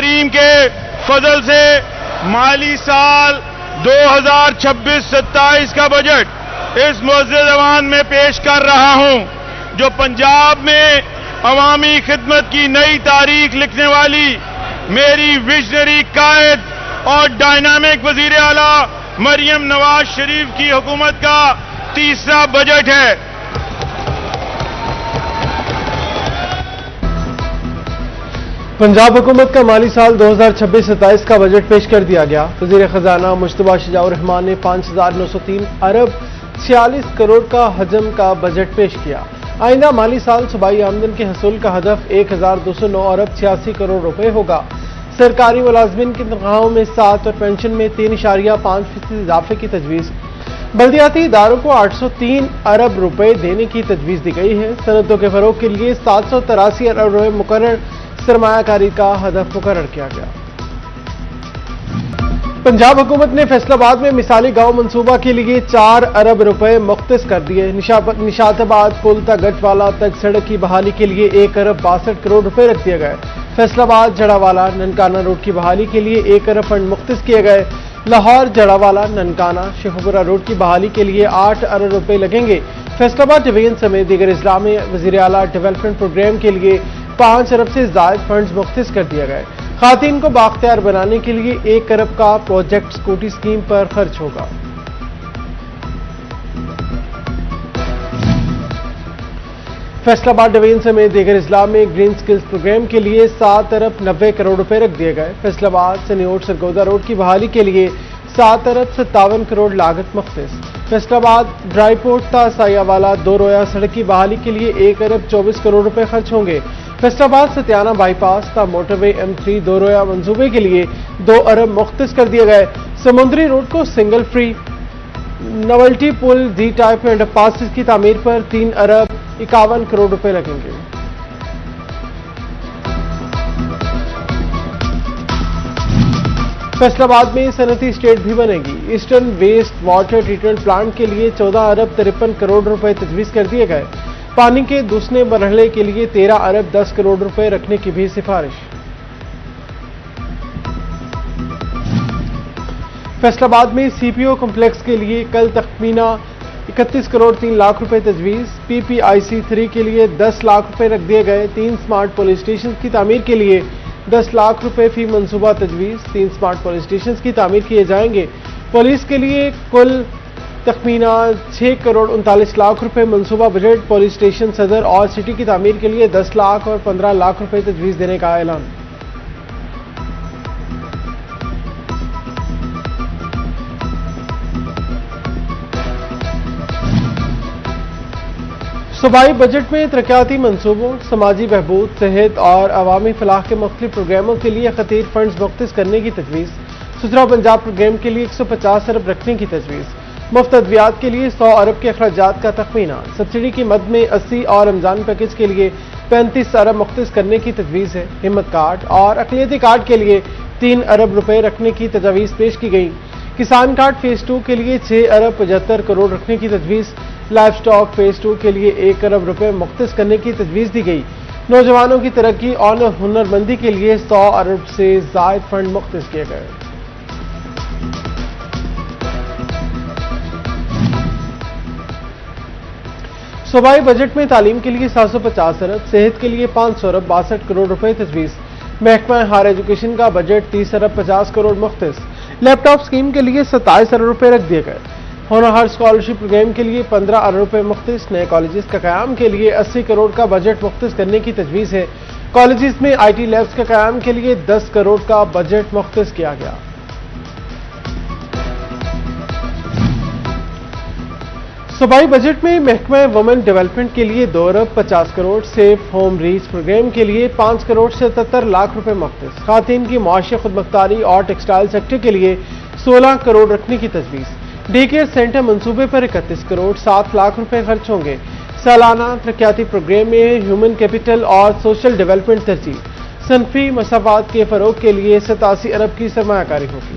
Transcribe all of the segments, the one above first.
کریم کے فضل سے مالی سال 2026-27 کا بجٹ اس معزز ایوان میں پیش کر رہا ہوں، جو پنجاب میں عوامی خدمت کی نئی تاریخ لکھنے والی میری ویژنری قائد اور ڈائنامک وزیر اعلیٰ مریم نواز شریف کی حکومت کا تیسرا بجٹ ہے۔ پنجاب حکومت کا مالی سال 2026-27 کا بجٹ پیش کر دیا گیا۔ وزیر خزانہ مشتبہ شجاع الرحمان نے 5,903 ارب 46 کروڑ کا حجم کا بجٹ پیش کیا۔ آئندہ مالی سال صوبائی آمدن کے حصول کا ہدف 1,209 ارب 86 کروڑ روپے ہوگا۔ سرکاری ملازمین کی تنخواہوں میں 7 اور پینشن میں 3.5% اضافے کی تجویز۔ بلدیاتی اداروں کو 803 ارب روپے دینے کی تجویز دی گئی ہے۔ صنعتوں کے فروغ کے لیے 783 ارب روپے مقرر سرمایہ کاری کا ہدف مقرر کیا گیا۔ پنجاب حکومت نے فیصل آباد میں مثالی گاؤں منصوبہ کے لیے 4 ارب روپے مختص کر دیے۔ نشاط آباد پل تا گٹ والا تک سڑک کی بحالی کے لیے 1 ارب 62 کروڑ روپے رکھ دیے گئے۔ فیصل آباد جڑاوالا ننکانہ روڈ کی بحالی کے لیے 1 ارب فنڈ مختص کیے گئے۔ لاہور جڑاوالا ننکانہ شیخوپورہ روڈ کی بحالی کے لیے 8 ارب روپے لگیں گے۔ فیصل آباد ڈویژن سمیت دیگر اضلاع میں وزیر اعلیٰ ڈیولپمنٹ پروگرام کے لیے 5 ارب سے زائد فنڈز مختص کر دیے گئے۔ خواتین کو بااختیار بنانے کے لیے 1 ارب کا پروجیکٹ سکوٹی اسکیم پر خرچ ہوگا۔ فیصل آباد ڈویژن سمیت دیگر اضلاع میں گرین سکلز پروگرام کے لیے 7 ارب 90 کروڑ روپے رکھ دیے گئے۔ فیصل آباد سنیوٹ سرگودا روڈ کی بحالی کے لیے 7 ارب 57 کروڑ لاگت مختص۔ فیصل آباد ڈرائی پورٹ تا سایہ والا 2 رویا سڑک کی بحالی کے لیے 1 ارب 24 کروڑ روپے خرچ ہوں گے۔ فیصل آباد ستیانہ بائی پاس تا موٹر وے M3 2 رویا منصوبے کے لیے 2 ارب مختص کر دیے گئے۔ سمندری روڈ کو سنگل فری نوولٹی پل ڈی ٹائپ انڈر پاسز کی تعمیر پر 3 ارب 51 کروڑ روپے لگیں گے۔ فیصل آباد میں صنعتی اسٹیٹ بھی بنے گی۔ Eastern waste water treatment plant کے لیے 14 ارب 53 کروڑ روپے تجویز کر دیے گئے۔ پانی کے دوسرے مرحلے کے لیے 13 ارب 10 کروڑ روپے رکھنے کی بھی سفارش۔ فیصل آباد میں CPO کمپلیکس کے لیے کل تخمینہ 31 کروڑ 3 لاکھ روپے تجویز۔ PPIC 3 کے لیے 10 لاکھ روپے رکھ دیے گئے۔ 3 سمارٹ پولیس اسٹیشن کی تعمیر کے لیے 10 لاکھ روپے فی منصوبہ تجویز۔ 3 سمارٹ پولیس اسٹیشن کی تعمیر کیے جائیں گے۔ پولیس کے لیے کل تخمینہ 6 کروڑ 39 لاکھ روپے منصوبہ بجٹ۔ پولیس اسٹیشن صدر اور سٹی کی تعمیر کے لیے 10 لاکھ اور 15 لاکھ روپے تجویز دینے کا اعلان۔ صوبائی بجٹ میں ترقیاتی منصوبوں، سماجی بہبود، صحت اور عوامی فلاح کے مختلف پروگراموں کے لیے خطیر فنڈز مختص کرنے کی تجویز۔ ستھرا پنجاب پروگرام کے لیے 150 ارب رکھنے کی تجویز۔ مفت ادویات کے لیے 100 ارب کے اخراجات کا تخمینہ۔ سبسڈی کی مد میں 80 اور رمضان پیکج کے لیے 35 ارب مختص کرنے کی تجویز ہے۔ ہمت کارڈ اور اقلیتی کارڈ کے لیے 3 ارب روپے رکھنے کی تجاویز پیش کی گئی۔ کسان کارڈ فیز 2 کے لیے 6 ارب 75 کروڑ رکھنے کی تجویز۔ لائف سٹاک فیز 2 کے لیے 1 ارب روپے مختص کرنے کی تجویز دی گئی۔ نوجوانوں کی ترقی اور ہنر مندی کے لیے 100 ارب سے زائد فنڈ مختص کیے گئے۔ صوبائی بجٹ میں تعلیم کے لیے 750 ارب، صحت کے لیے 500 ارب 62 کروڑ روپے تجویز۔ محکمہ ہائر ایجوکیشن کا بجٹ 30 ارب 50 کروڑ مختص۔ لیپ ٹاپ اسکیم کے لیے 27 ارب روپے رکھ دیے گئے۔ ہنر ہار اسکالرشپ پروگرام کے لیے 15 ارب روپے مختص۔ نئے کالجز کا قیام کے لیے 80 کروڑ کا بجٹ مختص کرنے کی تجویز ہے۔ کالجز میں IT لیبس کے قیام کے لیے 10 کروڑ کا بجٹ مختص کیا گیا۔ صوبائی بجٹ میں محکمہ وومن ڈیولپمنٹ کے لیے 2 ارب 50 crore, safe home reach program کے لیے 5 کروڑ 77 لاکھ روپے مختص۔ خواتین کی معاشی خودمختاری اور ٹیکسٹائل سیکٹر کے لیے 16 کروڑ رکھنے کی تجویز۔ ڈے کیئر سینٹر منصوبے پر 31 کروڑ 7 لاکھ روپے خرچ ہوں گے۔ سالانہ ترقیاتی پروگرام میں ہیومن کیپٹل اور سوشل ڈیولپمنٹ ترجیح۔ صنفی مساوات کے فروغ کے لیے 87 ارب کی سرمایہ کاری ہوگی۔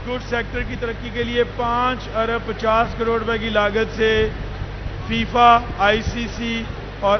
گڈ سیکٹر کی ترقی کے لیے 5 ارب 50 کروڑ روپے کی لاگت سے فیفا، ICC اور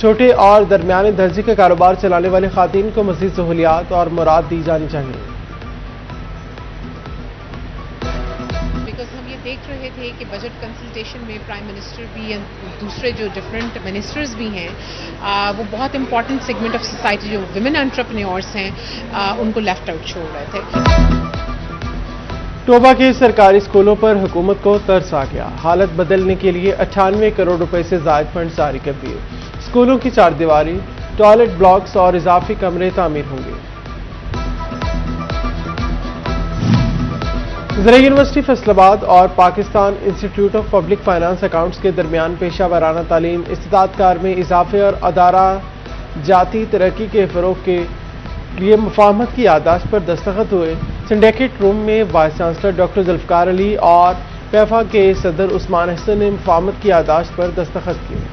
چھوٹے اور درمیانے درجے کا کاروبار چلانے والی خواتین کو مزید سہولیات اور مراد دی جانی چاہیے۔ ہم یہ دیکھ رہے تھے کہ بجٹ کنسلٹیشن میں پرائم منسٹر بھی یا دوسرے جو ڈفرینٹ منسٹرز بھی ہیں وہ بہت امپورٹنٹ سیگمنٹ آف سوسائٹی جو ویمن انٹرپرینیورس ہیں ان کو لیفٹ آؤٹ چھوڑ رہے تھے۔ ٹوبہ کے سرکاری اسکولوں پر حکومت کو ترس آ گیا، حالت بدلنے کے لیے 98 کروڑ روپے سے زائد فنڈ جاری کر دیے۔ اسکولوں کی 4 دیواری، ٹوائلٹ بلاکس اور اضافی کمرے تعمیر ہوں گے۔ زرعی یونیورسٹی فیصل آباد اور پاکستان انسٹی ٹیوٹ آف پبلک فائنانس اکاؤنٹس کے درمیان پیشہ ورانہ تعلیم، استطاعت کار میں اضافے اور ادارہ جاتی ترقی کے فروغ کے لیے مفاہمت کی یادداشت پر دستخط ہوئے۔ سنڈیکیٹ روم میں وائس چانسلر ڈاکٹر ذوالفقار علی اور پیفا کے صدر عثمان احسن نے مفاہمت کی یادداشت پر دستخط کیے۔